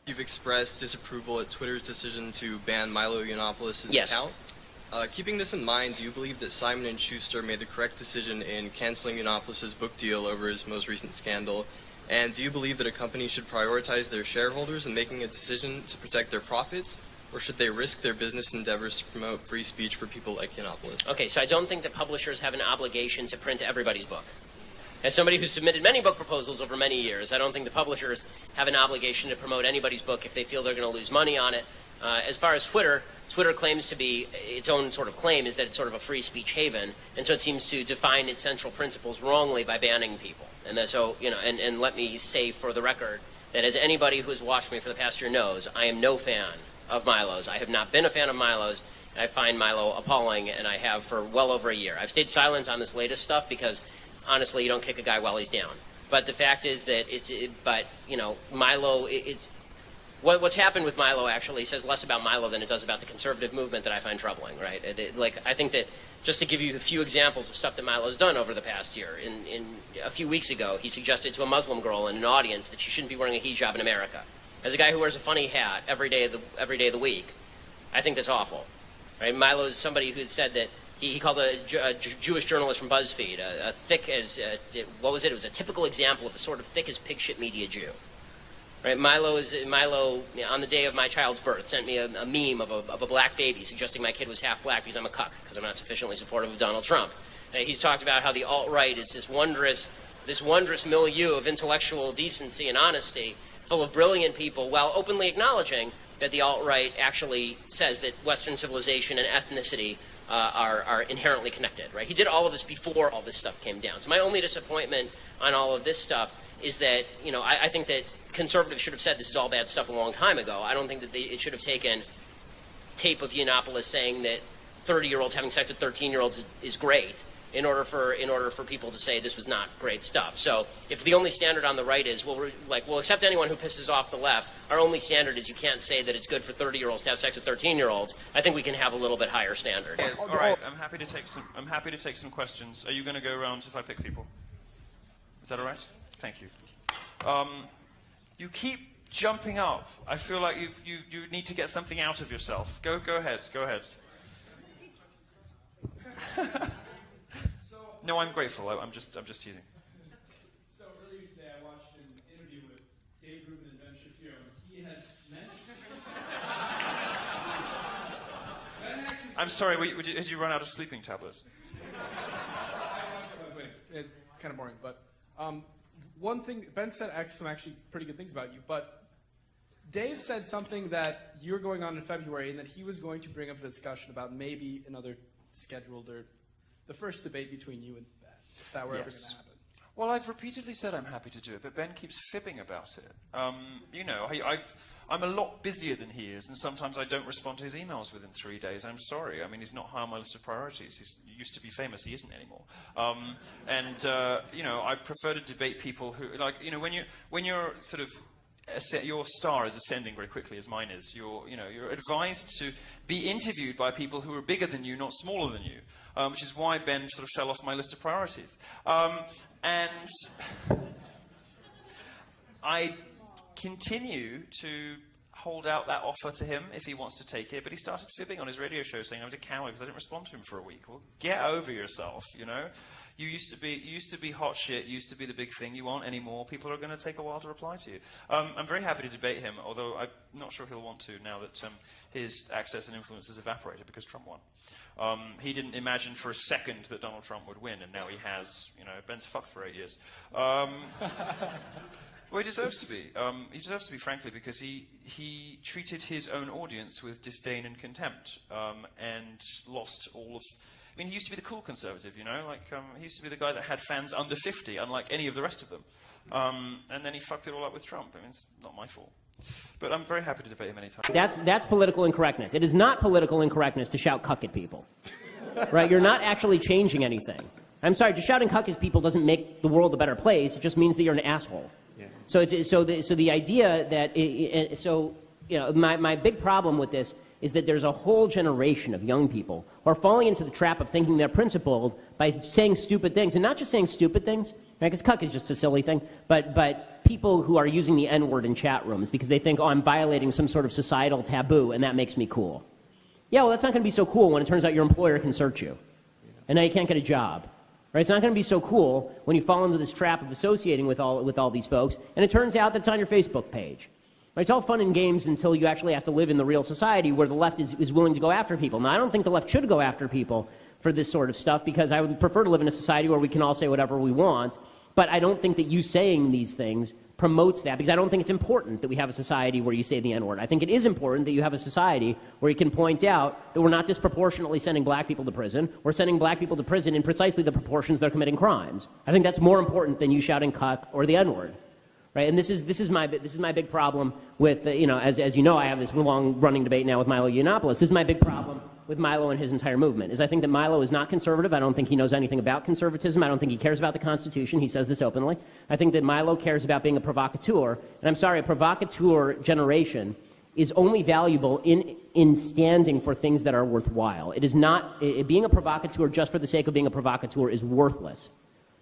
You've expressed disapproval at Twitter's decision to ban Milo Yiannopoulos' Yes. account. Keeping this in mind, do you believe that Simon & Schuster made the correct decision in canceling Yiannopoulos' book deal over his most recent scandal? And do you believe that a company should prioritize their shareholders in making a decision to protect their profits, or should they risk their business endeavors to promote free speech for people like Yiannopoulos? Okay, so I don't think that publishers have an obligation to print everybody's book. As somebody who's submitted many book proposals over many years, I don't think the publishers have an obligation to promote anybody's book if they feel they're going to lose money on it. As far as Twitter claims to be, its own sort of claim is that it's sort of a free speech haven, and so it seems to define its central principles wrongly by banning people. And so, and let me say for the record that as anybody who has watched me for the past year knows, I am no fan of Milo's. I have not been a fan of Milo's. I find Milo appalling, and I have for well over a year. I've stayed silent on this latest stuff because, honestly, you don't kick a guy while he's down. But the fact is that Milo, what's happened with Milo actually says less about Milo than it does about the conservative movement that I find troubling, right? I think that, just to give you a few examples of stuff that Milo's done over the past year, in a few weeks ago, he suggested to a Muslim girl in an audience that she shouldn't be wearing a hijab in America. As a guy who wears a funny hat every day of the week, I think that's awful, right? Milo's somebody who said that he called a Jewish journalist from BuzzFeed a thick as, what was it? It was a typical example of a sort of thick as pig shit media Jew. Right? Milo, on the day of my child's birth, sent me a meme of a black baby suggesting my kid was half black because I'm a cuck, because I'm not sufficiently supportive of Donald Trump. He's talked about how the alt-right is this wondrous milieu of intellectual decency and honesty, full of brilliant people, while openly acknowledging that the alt-right actually says that Western civilization and ethnicity are inherently connected. Right? He did all of this before all this stuff came down. So my only disappointment on all of this stuff is that, I think that conservatives should have said this is all bad stuff a long time ago. I don't think that it should have taken tape of Yiannopoulos saying that 30-year-olds having sex with 13-year-olds is great in order for people to say this was not great stuff. So if the only standard on the right is, we'll accept anyone who pisses off the left, our only standard is you can't say that it's good for 30-year-olds to have sex with 13-year-olds, I think we can have a little bit higher standard. Yes, all right. I'm happy to take some questions. Are you going to go around if I pick people? Is that all right? Thank you. You keep jumping up. I feel like you need to get something out of yourself. Go ahead. Go ahead. No, I'm grateful. I'm just teasing. So earlier today, I watched an interview with Dave Rubin and Ben Shapiro, and he had mentioned. I'm sorry. Did you run out of sleeping tablets? I was waiting. Kind of boring, but one thing Ben said some actually pretty good things about you, but Dave said something that you're going on in February, and that he was going to bring up a discussion about maybe another scheduled or the first debate between you and Ben, if that were ever going to happen. Well, I've repeatedly said I'm happy to do it, but Ben keeps fibbing about it. I'm a lot busier than he is, and sometimes I don't respond to his emails within 3 days. I'm sorry. I mean, he's not high on my list of priorities. He used to be famous. He isn't anymore. I prefer to debate people who, when you're sort of, your star is ascending very quickly, as mine is. You're advised to be interviewed by people who are bigger than you, not smaller than you. Which is why Ben sort of fell off my list of priorities. And I continue to hold out that offer to him if he wants to take it, but he started fibbing on his radio show saying I was a coward because I didn't respond to him for a week. Well, get over yourself, You used to be hot shit, you used to be the big thing, you aren't anymore. People are going to take a while to reply to you. I'm very happy to debate him, although I'm not sure he'll want to now that his access and influence has evaporated because Trump won. He didn't imagine for a second that Donald Trump would win, and now he has. Ben's fucked for 8 years. Well, he deserves to be. He deserves to be, frankly, because he treated his own audience with disdain and contempt, and lost all of... I mean, he used to be the cool conservative, he used to be the guy that had fans under 50, unlike any of the rest of them. And then he fucked it all up with Trump. I mean, it's not my fault. But I'm very happy to debate him anytime. That's political incorrectness. It is not political incorrectness to shout cuck at people. Right? You're not actually changing anything. I'm sorry, just shouting cuck at people doesn't make the world a better place. It just means that you're an asshole. Yeah. So the idea that my big problem with this is that there's a whole generation of young people who are falling into the trap of thinking they're principled by saying stupid things, and not just saying stupid things, right? Because cuck is just a silly thing. But people who are using the N-word in chat rooms because they think, oh, I'm violating some sort of societal taboo, and that makes me cool. Yeah, well, that's not going to be so cool when it turns out your employer can search you, and now you can't get a job. Right? It's not going to be so cool when you fall into this trap of associating with all these folks, and it turns out that's on your Facebook page. Right? It's all fun and games until you actually have to live in the real society where the left is willing to go after people. Now, I don't think the left should go after people for this sort of stuff because I would prefer to live in a society where we can all say whatever we want, but I don't think that you saying these things promotes that because I don't think it's important that we have a society where you say the N-word. I think it is important that you have a society where you can point out that we're not disproportionately sending black people to prison. We're sending black people to prison in precisely the proportions they're committing crimes. I think that's more important than you shouting cuck or the N-word. Right? And this is my big problem with, as you know, I have this long-running debate now with Milo Yiannopoulos. This is my big problem with Milo and his entire movement, is I think that Milo is not conservative. I don't think he knows anything about conservatism. I don't think he cares about the Constitution. He says this openly. I think that Milo cares about being a provocateur. And I'm sorry, a provocateur generation is only valuable in standing for things that are worthwhile. It is not, being a provocateur just for the sake of being a provocateur is worthless.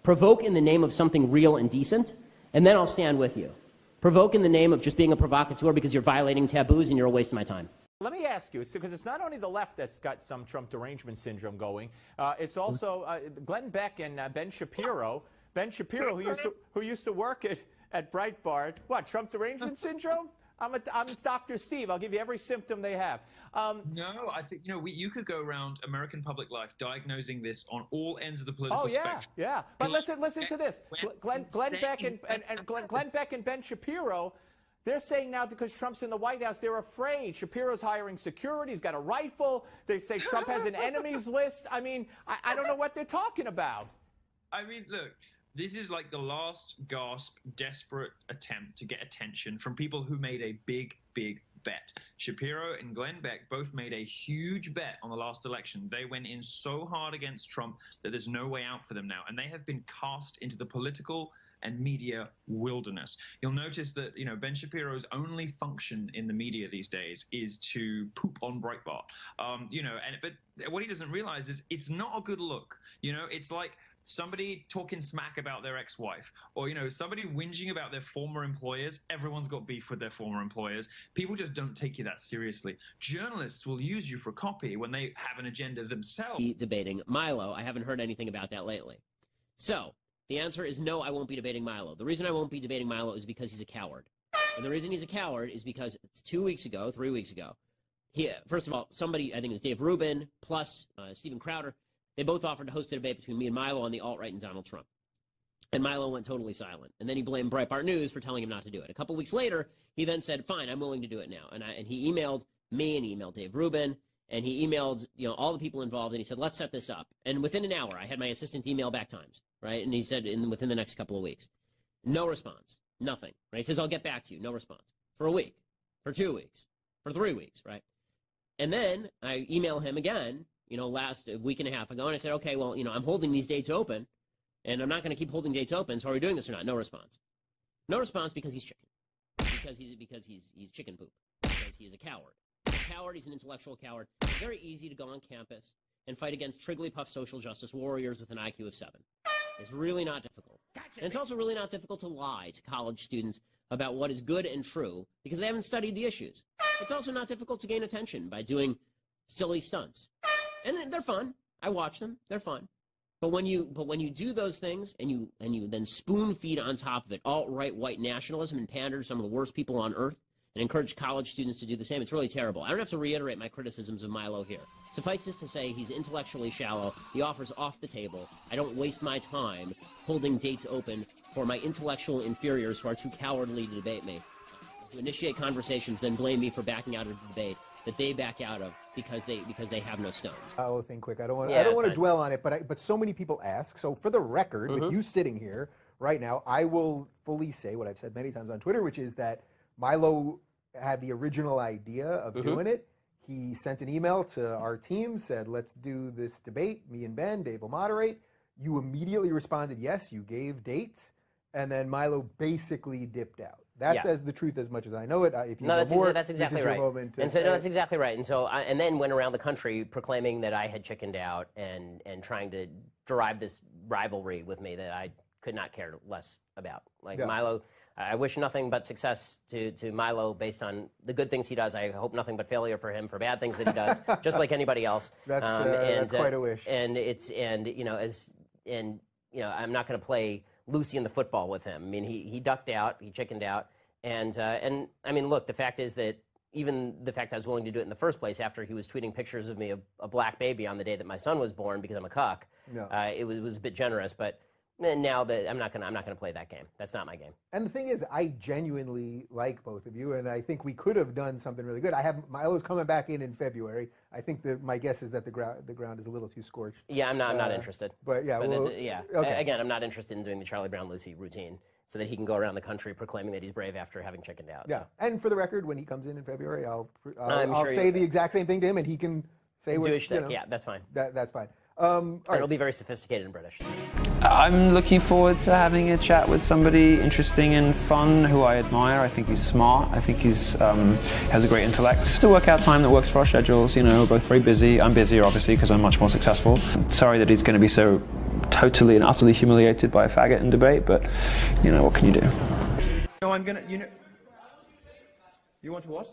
Provoke in the name of something real and decent, and then I'll stand with you. Provoke in the name of just being a provocateur because you're violating taboos and you're a waste of my time. Let me ask you, because it's not only the left that's got some Trump derangement syndrome going. It's also Glenn Beck and Ben Shapiro. Ben Shapiro, who used to work at Breitbart. What, Trump derangement syndrome? I'm Dr. Steve. I'll give you every symptom they have. No, I think you could go around American public life diagnosing this on all ends of the political spectrum. Oh yeah. But listen to this. Glenn Beck and Ben Shapiro. They're saying now because Trump's in the White House, they're afraid. Shapiro's hiring security. He's got a rifle. They say Trump has an enemies list. I mean, I don't know what they're talking about. I mean, look. This is like the last gasp, desperate attempt to get attention from people who made a big, big bet. Shapiro and Glenn Beck both made a huge bet on the last election. They went in so hard against Trump that there's no way out for them now. And they have been cast into the political and media wilderness. You'll notice that, Ben Shapiro's only function in the media these days is to poop on Breitbart. But what he doesn't realize is it's not a good look. It's like somebody talking smack about their ex-wife, or somebody whinging about their former employers. Everyone's got beef with their former employers. People just don't take you that seriously. Journalists will use you for copy when they have an agenda themselves. Debating Milo, I haven't heard anything about that lately. So the answer is no, I won't be debating Milo. The reason I won't be debating Milo is because he's a coward. And the reason he's a coward is because 3 weeks ago, first of all, somebody, I think it was Dave Rubin plus Steven Crowder, they both offered to host a debate between me and Milo on the alt-right and Donald Trump. And Milo went totally silent. And then he blamed Breitbart News for telling him not to do it. A couple weeks later, he then said, fine, I'm willing to do it now. And he emailed me, and he emailed Dave Rubin, and he emailed all the people involved, and he said, let's set this up. And within an hour, I had my assistant email back times, right? And he said within the next couple of weeks. No response. Nothing. Right? He says, I'll get back to you. No response. For a week. For 2 weeks. For 3 weeks, right? And then I email him again, last week and a half ago, and I said, okay, well, I'm holding these dates open, and I'm not going to keep holding dates open, so are we doing this or not? No response. No response because he's chicken. Because he's chicken poop. Because he is a coward. He's a coward, he's an intellectual coward. It's very easy to go on campus and fight against Triggly-Puff social justice warriors with an IQ of 7. It's really not difficult. And it's also really not difficult to lie to college students about what is good and true because they haven't studied the issues. It's also not difficult to gain attention by doing silly stunts. And they're fun. I watch them. They're fun. But when you do those things and you then spoon feed on top of it alt-right white nationalism and pander to some of the worst people on earth and encourage college students to do the same, it's really terrible. I don't have to reiterate my criticisms of Milo here. Suffice this to say, he's intellectually shallow. The offer's off the table. I don't waste my time holding dates open for my intellectual inferiors who are too cowardly to debate me, to initiate conversations, then blame me for backing out of the debate that they back out of because they have no stones. Oh, thing quick. I don't want to dwell on it, but so many people ask. So for the record, with you sitting here right now, I will fully say what I've said many times on Twitter, which is that Milo had the original idea of doing it. He sent an email to our team, said, let's do this debate. Me and Ben, Dave will moderate. You immediately responded, yes, you gave dates. And then Milo basically dipped out. That says the truth as much as I know it. If you know more, that's exactly this is right. your moment And so that's exactly right. And so and then went around the country proclaiming that I had chickened out and trying to derive this rivalry with me that I could not care less about. Like Yeah. Milo, I wish nothing but success to Milo based on the good things he does. I hope nothing but failure for him for bad things that he does, just like anybody else. That's quite a wish. And I'm not going to play Lucy in the football with him. I mean, he ducked out, he chickened out, and I mean, look, the fact is that even the fact I was willing to do it in the first place after he was tweeting pictures of me, a black baby on the day that my son was born because I'm a cuck, it was a bit generous, but. Now that I'm not gonna play that game. That's not my game. And the thing is, I genuinely like both of you, and I think we could have done something really good. Milo's coming back in February. I think that my guess is that the ground is a little too scorched. Yeah, I'm not interested. But yeah, okay. Again, I'm not interested in doing the Charlie Brown Lucy routine so that he can go around the country proclaiming that he's brave after having chickened out. Yeah, so. And for the record, when he comes in February, I'll sure say the exact same thing to him, and he can say what. Yeah, that's fine. That's fine. It'll be very sophisticated and British. I'm looking forward to having a chat with somebody interesting and fun who I admire. I think he's smart. I think he's has a great intellect. To work out time that works for our schedules. We're both very busy. I'm busier, obviously, because I'm much more successful. Sorry that he's going to be so totally and utterly humiliated by a faggot in debate, but what can you do? No, I'm gonna. You want to what?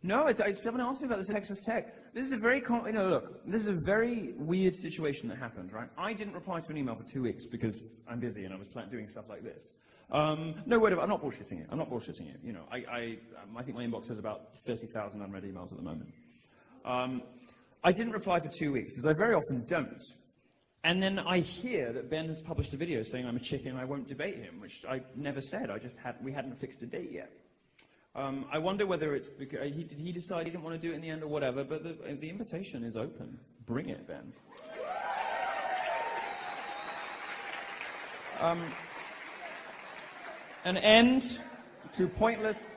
No, I haven't asked me about this Texas Tech. This is a very, look, this is a very weird situation that happened, right? I didn't reply to an email for 2 weeks because I'm busy and I was doing stuff like this. No, wait, I'm not bullshitting it. I'm not bullshitting it. I think my inbox has about 30,000 unread emails at the moment. I didn't reply for 2 weeks, as I very often don't. And then I hear that Ben has published a video saying I'm a chicken and I won't debate him, which I never said. We hadn't fixed a date yet. I wonder whether it's because did he decide he didn't want to do it in the end or whatever, but the invitation is open. Bring it, Ben. An end to pointless.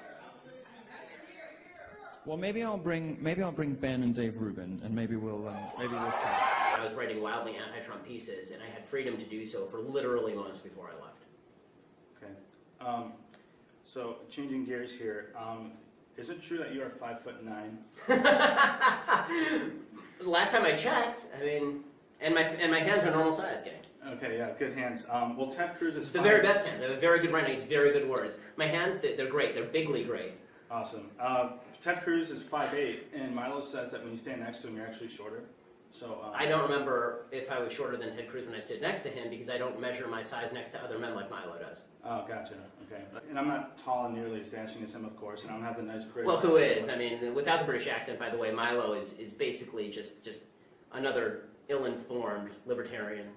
Well, maybe I'll bring Ben and Dave Rubin, and maybe we'll start. I was writing wildly anti-Trump pieces, and I had freedom to do so for literally months before I left. Okay. So, changing gears here, is it true that you are 5'9"? Last time I checked, I mean, and my hands are normal size, getting. Okay, yeah, good hands. Well, Ted Cruz is the very best hands. I have a very good writing. It's very good words. My hands, they're great. They're bigly great. Awesome. Ted Cruz is 5'8", and Milo says that when you stand next to him, you're actually shorter. So I don't remember if I was shorter than Ted Cruz when I stood next to him because I don't measure my size next to other men like Milo does. Oh, gotcha. Okay. And I'm not tall and nearly as dashing as him, of course, and I don't have the nice British. Well, who is? I mean, without the British accent, by the way, Milo is basically just another ill-informed libertarian.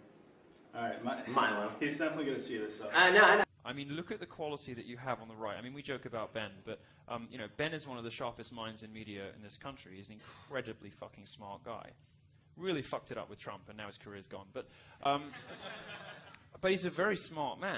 All right, Milo. He's definitely going to see this. So. I know. I mean, look at the quality that you have on the right. I mean, we joke about Ben, but Ben is one of the sharpest minds in media in this country. He's an incredibly fucking smart guy. Really fucked it up with Trump, and now his career's gone. But he's a very smart man.